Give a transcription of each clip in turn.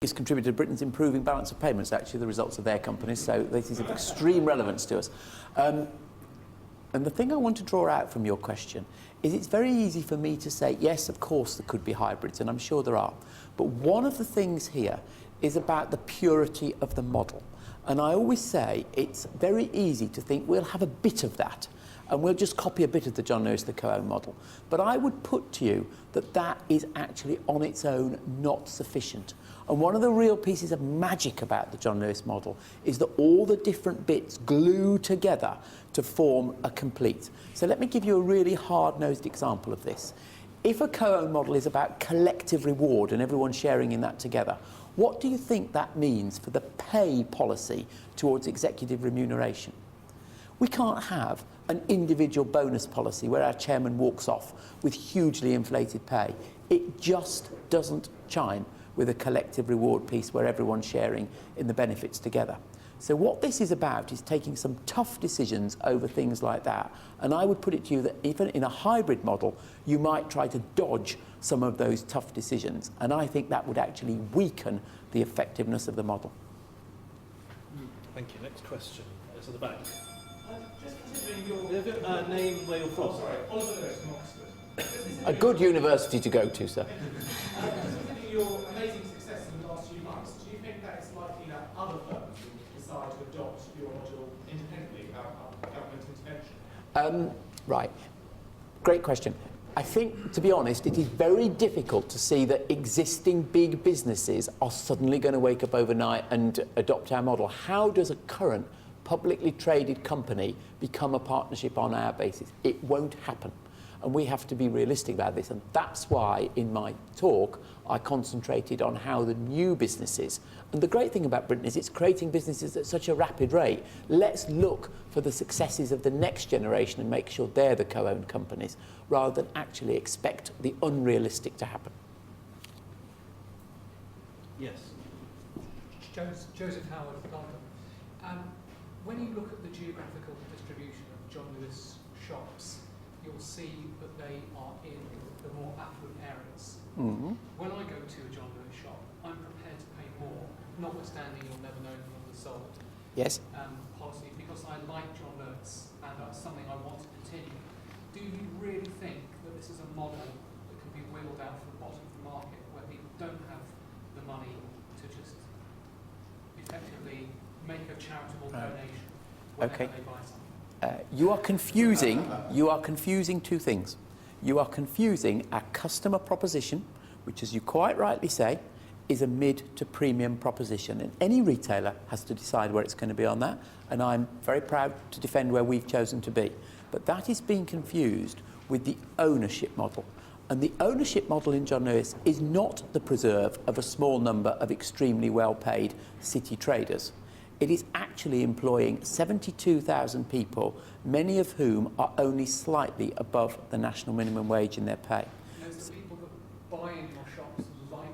It's contributed to Britain's improving balance of payments, actually, the results of their companies, so this is of extreme relevance to us. And the thing I want to draw out from your question is it's very easy for me to say, yes, of course there could be hybrids, and I'm sure there are. But one of the things here is about the purity of the model. And I always say it's very easy to think we'll have a bit of that, and we'll just copy a bit of the John Lewis, the co-owned model. But I would put to you that that is actually on its own not sufficient. And one of the real pieces of magic about the John Lewis model is that all the different bits glue together to form a complete. So let me give you a really hard-nosed example of this. If a co-owned model is about collective reward and everyone sharing in that together, what do you think that means for the pay policy towards executive remuneration? We can't have an individual bonus policy where our chairman walks off with hugely inflated pay. It just doesn't chime with a collective reward piece where everyone's sharing in the benefits together. So what this is about is taking some tough decisions over things like that. And I would put it to you that even in a hybrid model, you might try to dodge some of those tough decisions. And I think that would actually weaken the effectiveness of the model. Thank you. Next question. It's at the back. Just considering your name, where you're from. Sorry, Oliver Lewis from Oxford. A good university to go to, sir. Considering your amazing success in the last few months, do you think that it's likely that other firms will decide to adopt your model independently without government intervention? Right. Great question. I think, to be honest, it is very difficult to see that existing big businesses are suddenly going to wake up overnight and adopt our model. How does a current publicly traded company become a partnership on our basis? It won't happen. And we have to be realistic about this. And that's why, in my talk, I concentrated on how the new businesses, and the great thing about Britain is it's creating businesses at such a rapid rate. Let's look for the successes of the next generation and make sure they're the co-owned companies, rather than actually expect the unrealistic to happen. Yes. Joseph Howard, London. When you look at the geographical distribution of John Lewis shops, you'll see that they are in the more affluent areas. Mm-hmm. When I go to a John Lewis shop, I'm prepared to pay more, notwithstanding you'll never know from the sold Yes. policy, because I like John Lewis and that's something I want to continue. Do you really think that this is a model that can be wheeled out from the bottom of the market, where people don't have the money to just effectively make a charitable donation whenever they buy something? You are confusing two things. You are confusing our customer proposition, which, as you quite rightly say, is a mid to premium proposition. And any retailer has to decide where it's going to be on that. And I'm very proud to defend where we've chosen to be. But that is being confused with the ownership model. And the ownership model in John Lewis is not the preserve of a small number of extremely well-paid city traders. It is actually employing 72,000 people, many of whom are only slightly above the national minimum wage in their pay. And it's the people that buy in your shops like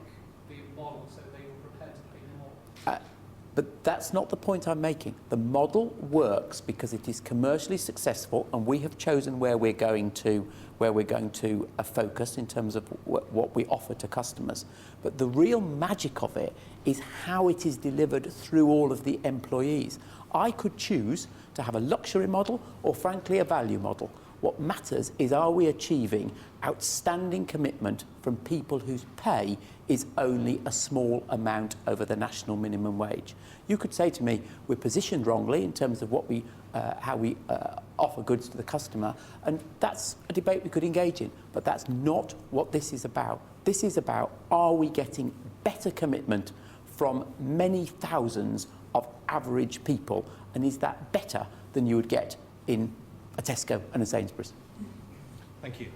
the model, so they were prepared to pay more. But that's not the point I'm making. The model works because it is commercially successful, and we have chosen where we're going to focus in terms of what we offer to customers. But the real magic of it is how it is delivered through all of the employees. I could choose to have a luxury model or, frankly, a value model. What matters is, are we achieving outstanding commitment from people whose pay is only a small amount over the national minimum wage? You could say to me, we're positioned wrongly in terms of what we, how we offer goods to the customer, and that's a debate we could engage in, but that's not what this is about. This is about, are we getting better commitment from many thousands of average people, and is that better than you would get in a Tesco and a Sainsbury's? Thank you.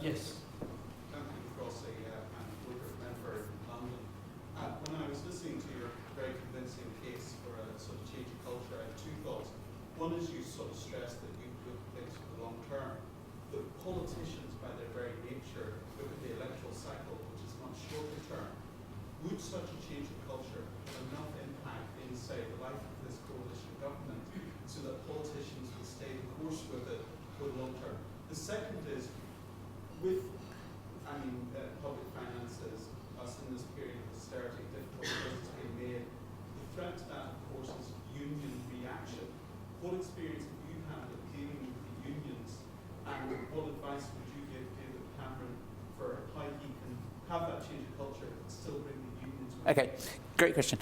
Yes. When I was listening to your very convincing case for a sort of change of culture, I had two thoughts. One is you sort of stressed that you look at things for the long term. The politicians, by their very nature, look at the electoral cycle, which is much shorter term. Would such a change of culture have enough impact in, say, the life of this coalition government so that politicians will stay the course with it for the long term? The second is, with, public have that change of culture and still bring the unions with? Okay, great question.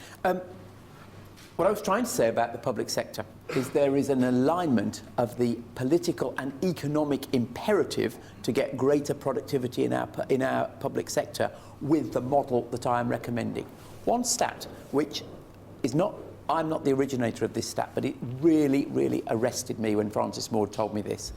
What I was trying to say about the public sector is there is an alignment of the political and economic imperative to get greater productivity in our public sector with the model that I am recommending. One stat, which is not, I'm not the originator of this stat, but it really, really arrested me when Francis Moore told me this.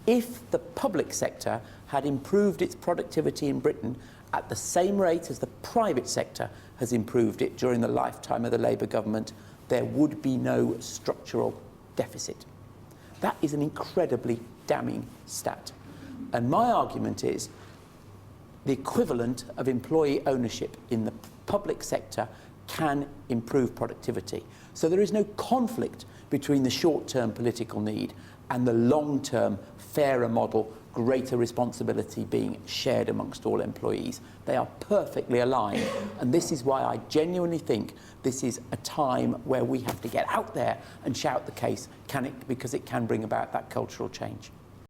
If the public sector had improved its productivity in Britain at the same rate as the private sector has improved it during the lifetime of the Labour government, there would be no structural deficit. That is an incredibly damning stat. And my argument is the equivalent of employee ownership in the public sector can improve productivity. So there is no conflict between the short-term political need and the long-term fairer model, greater responsibility being shared amongst all employees. They are perfectly aligned, and this is why I genuinely think this is a time where we have to get out there and shout the case, because it can bring about that cultural change.